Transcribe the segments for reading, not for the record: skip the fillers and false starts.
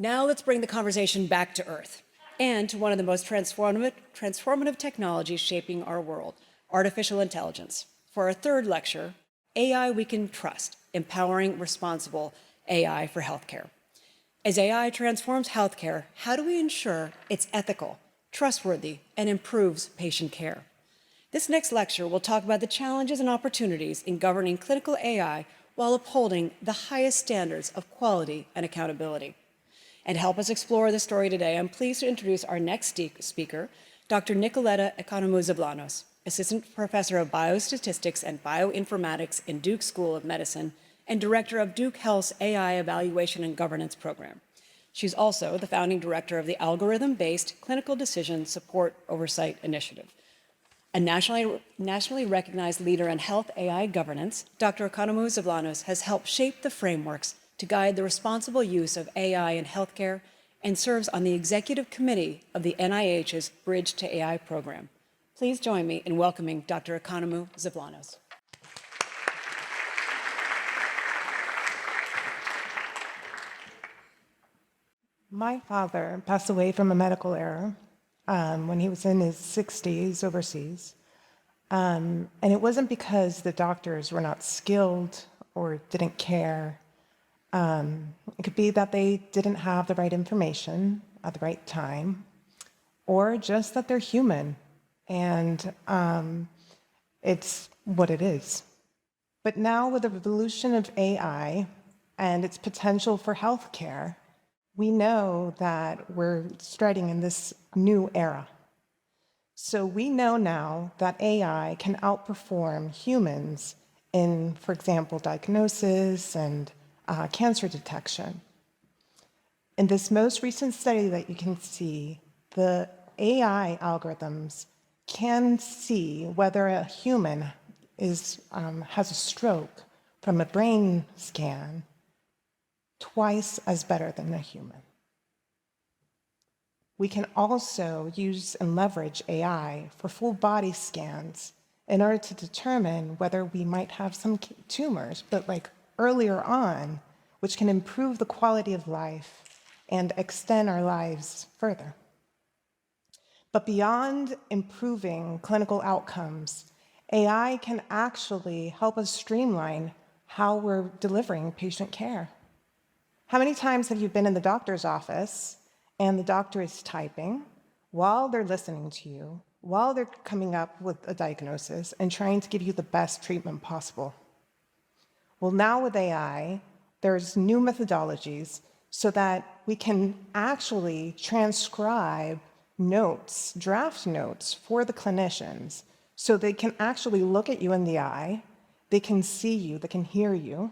Now let's bring the conversation back to Earth and to one of the most transformative technologies shaping our world, artificial intelligence. For our third lecture, AI we can trust, empowering responsible AI for healthcare. As AI transforms healthcare, how do we ensure it's ethical, trustworthy, and improves patient care? This next lecture will talk about the challenges and opportunities in governing clinical AI while upholding the highest standards of quality and accountability. And to help us explore the story today, I'm pleased to introduce our next speaker, Dr. Nicoleta Economou-Zavlanos, Assistant Professor of Biostatistics and Bioinformatics in Duke School of Medicine and Director of Duke Health's AI Evaluation and Governance Program. She's also the founding director of the Algorithm-Based Clinical Decision Support Oversight Initiative. A nationally recognized leader in health AI governance, Dr. Economou-Zavlanos has helped shape the frameworks to guide the responsible use of AI in healthcare and serves on the executive committee of the NIH's Bridge to AI program. Please join me in welcoming Dr. Economou-Zavlanos. My father passed away from a medical error when he was in his 60s overseas. And it wasn't because the doctors were not skilled or didn't care. It could be that they didn't have the right information at the right time, or just that they're human, and it's what it is. But now with the revolution of AI and its potential for healthcare, we know that we're striding in this new era. So we know now that AI can outperform humans in, for example, diagnosis and cancer detection. In this most recent study that you can see, the AI algorithms can see whether a human has a stroke from a brain scan twice as better than a human. We can also use and leverage AI for full body scans in order to determine whether we might have some tumors, but like earlier on, which can improve the quality of life and extend our lives further. But beyond improving clinical outcomes, AI can actually help us streamline how we're delivering patient care. How many times have you been in the doctor's office and the doctor is typing while they're listening to you, while they're coming up with a diagnosis and trying to give you the best treatment possible? Well, now with AI, there's new methodologies so that we can actually transcribe notes, draft notes for the clinicians, so they can actually look at you in the eye, they can see you, they can hear you,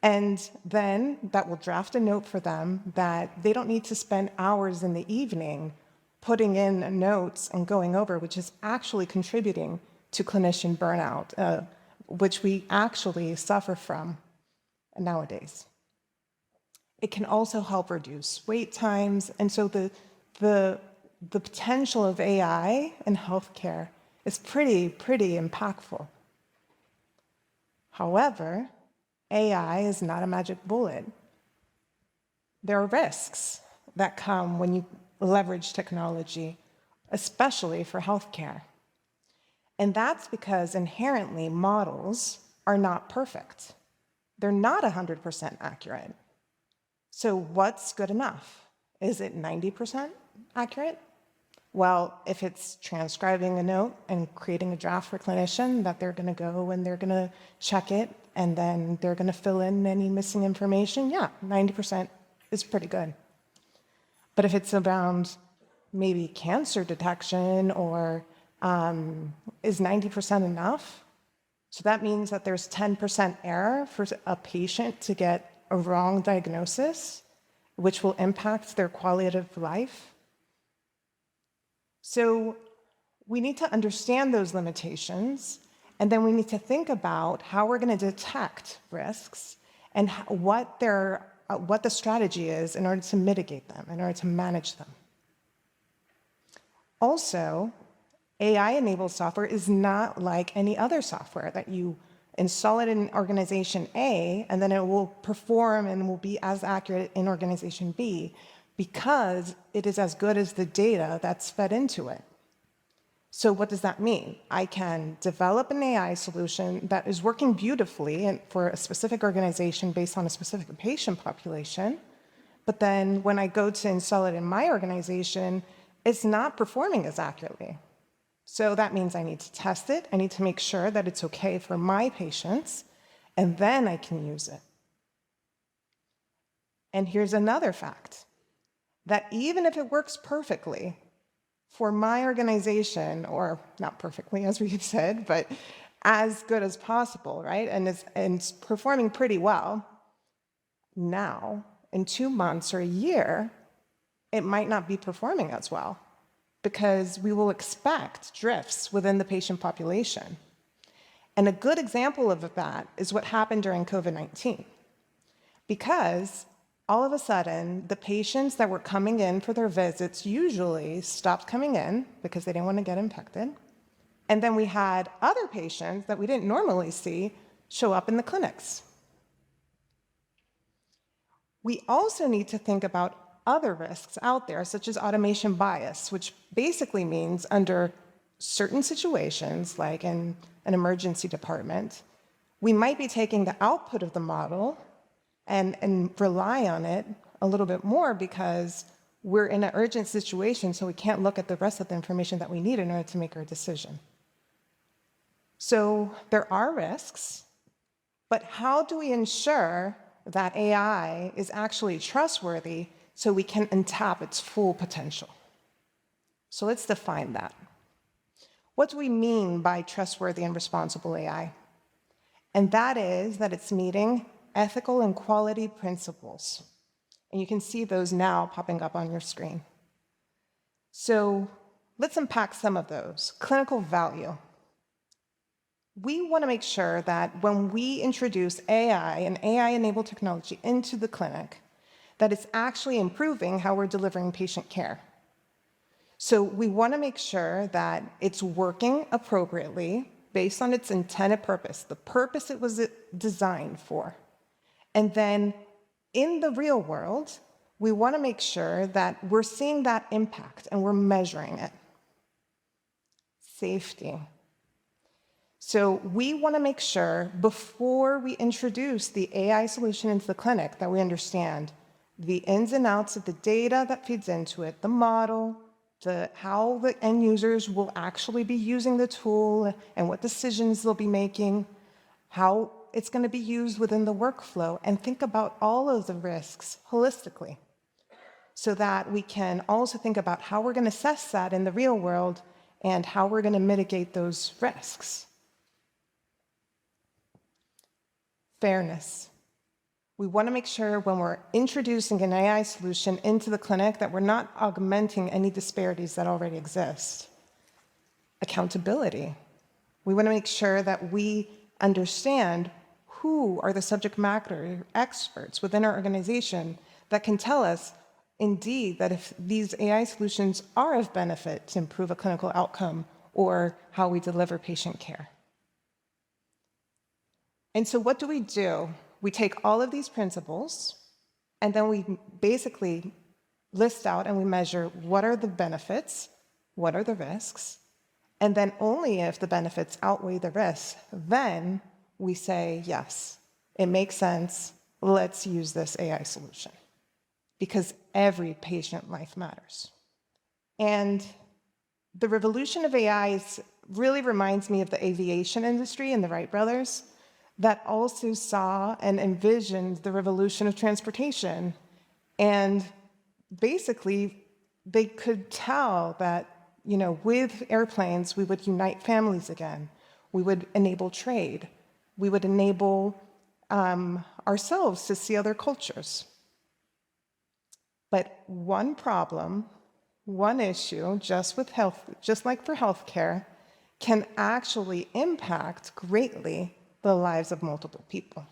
and then that will draft a note for them that they don't need to spend hours in the evening putting in notes and going over, which is actually contributing to clinician burnout, which we actually suffer from nowadays. It can also help reduce wait times, and so the potential of AI in healthcare is pretty impactful. However, AI is not a magic bullet. There are risks that come when you leverage technology, especially for healthcare. And that's because inherently models are not perfect. They're not 100% accurate. So what's good enough? Is it 90% accurate? Well, if it's transcribing a note and creating a draft for a clinician that they're gonna go and they're gonna check it and then they're gonna fill in any missing information, yeah, 90% is pretty good. But if it's around maybe cancer detection or is 90% enough? So that means that there's 10% error for a patient to get a wrong diagnosis, which will impact their quality of life. So we need to understand those limitations, and then we need to think about how we're going to detect risks and what the strategy is in order to mitigate them, in order to manage them. Also, AI-enabled software is not like any other software that you install it in organization A, and then it will perform and will be as accurate in organization B because it is as good as the data that's fed into it. So what does that mean? I can develop an AI solution that is working beautifully and for a specific organization based on a specific patient population, but then when I go to install it in my organization, it's not performing as accurately. So that means I need to test it. I need to make sure that it's okay for my patients, and then I can use it. And here's another fact, that even if it works perfectly for my organization, or not perfectly, as we've said, but as good as possible, right? And it's performing pretty well, now, in 2 months or a year, it might not be performing as well because we will expect drifts within the patient population. And a good example of that is what happened during COVID-19. Because all of a sudden, the patients that were coming in for their visits usually stopped coming in because they didn't want to get infected. And then we had other patients that we didn't normally see show up in the clinics. We also need to think about other risks out there, such as automation bias, which basically means under certain situations, like in an emergency department, we might be taking the output of the model and rely on it a little bit more because we're in an urgent situation, so we can't look at the rest of the information that we need in order to make our decision. So there are risks, but how do we ensure that AI is actually trustworthy so we can untap its full potential? So let's define that. What do we mean by trustworthy and responsible AI? And that is that it's meeting ethical and quality principles. And you can see those now popping up on your screen. So let's unpack some of those. Clinical value. We want to make sure that when we introduce AI and AI-enabled technology into the clinic, that it's actually improving how we're delivering patient care. So we want to make sure that it's working appropriately based on its intended purpose, the purpose it was designed for. And then in the real world, we want to make sure that we're seeing that impact and we're measuring it. Safety. So we want to make sure before we introduce the AI solution into the clinic that we understand the ins and outs of the data that feeds into it, the model, how the end users will actually be using the tool and what decisions they'll be making, how it's going to be used within the workflow, and think about all of the risks holistically so that we can also think about how we're going to assess that in the real world and how we're going to mitigate those risks. Fairness. We want to make sure when we're introducing an AI solution into the clinic that we're not augmenting any disparities that already exist. Accountability. We want to make sure that we understand who are the subject matter experts within our organization that can tell us, indeed, that if these AI solutions are of benefit to improve a clinical outcome or how we deliver patient care. And so what do? We take all of these principles, and then we basically list out and we measure what are the benefits, what are the risks, and then only if the benefits outweigh the risks, then we say, yes, it makes sense, let's use this AI solution. Because every patient life matters. And the revolution of AI really reminds me of the aviation industry and the Wright brothers that also saw and envisioned the revolution of transportation. And basically, they could tell that, with airplanes, we would unite families again. We would enable trade. We would enable ourselves to see other cultures. But one problem, one issue, just like for healthcare, can actually impact greatly the lives of multiple people.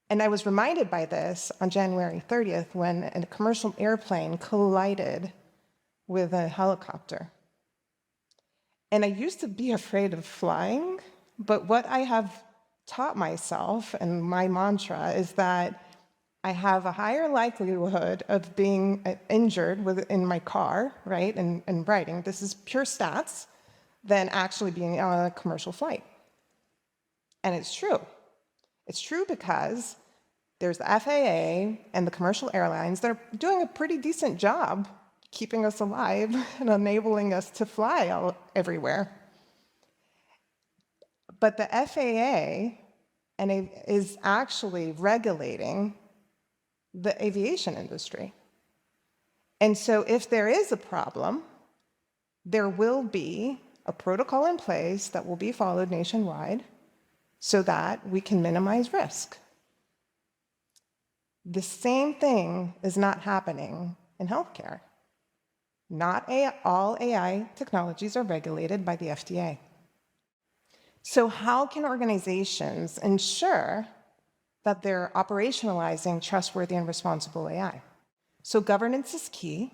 And I was reminded by this on January 30th when a commercial airplane collided with a helicopter. And I used to be afraid of flying, But what I have taught myself, and my mantra, is that I have a higher likelihood of being injured in my car, right, and riding, this is pure stats, than actually being on a commercial flight. And it's true. It's true because there's the FAA and the commercial airlines that are doing a pretty decent job keeping us alive and enabling us to fly everywhere. But the FAA is actually regulating the aviation industry. And so if there is a problem, there will be a protocol in place that will be followed nationwide so that we can minimize risk. The same thing is not happening in healthcare. Not all AI technologies are regulated by the FDA. So how can organizations ensure that they're operationalizing trustworthy and responsible AI? So governance is key.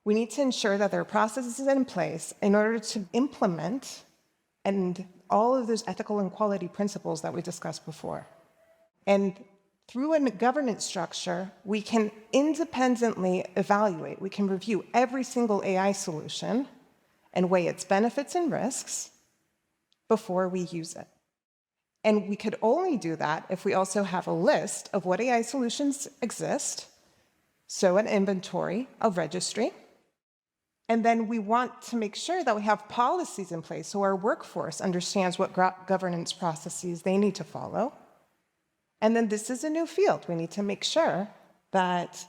We need to ensure that there are processes in place in order to implement and all of those ethical and quality principles that we discussed before. And through a governance structure, we can independently evaluate, we can review every single AI solution and weigh its benefits and risks before we use it. And we could only do that if we also have a list of what AI solutions exist, so an inventory, a registry. And then we want to make sure that we have policies in place so our workforce understands what governance processes they need to follow. And then this is a new field. We need to make sure that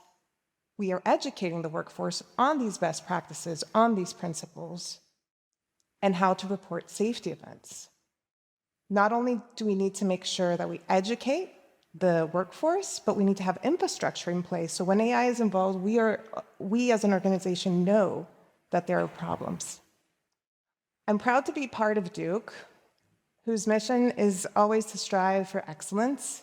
we are educating the workforce on these best practices, on these principles, and how to report safety events. Not only do we need to make sure that we educate the workforce, but we need to have infrastructure in place so when AI is involved, we as an organization know that there are problems. I'm proud to be part of Duke, whose mission is always to strive for excellence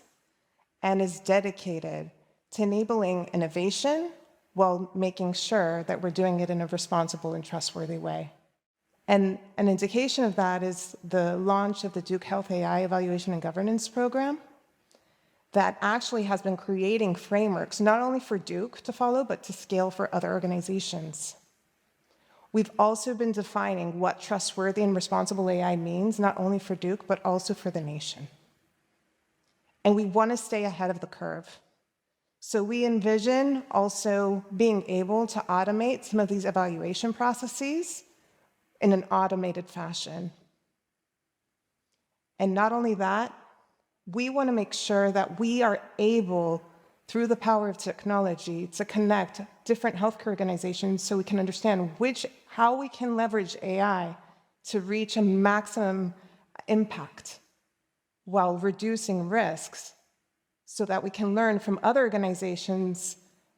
and is dedicated to enabling innovation while making sure that we're doing it in a responsible and trustworthy way. And an indication of that is the launch of the Duke Health AI Evaluation and Governance Program that actually has been creating frameworks not only for Duke to follow, but to scale for other organizations. We've also been defining what trustworthy and responsible AI means, not only for Duke, but also for the nation. And we want to stay ahead of the curve. So we envision also being able to automate some of these evaluation processes in an automated fashion. And not only that, we want to make sure that we are able, through the power of technology, to connect different healthcare organizations so we can understand how we can leverage AI to reach a maximum impact while reducing risks so that we can learn from other organizations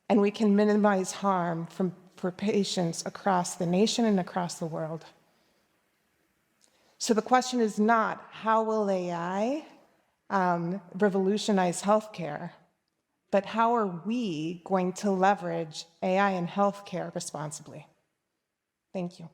and we can minimize harm for patients across the nation and across the world. So the question is not how will AI revolutionize healthcare, but how are we going to leverage AI in healthcare responsibly? Thank you.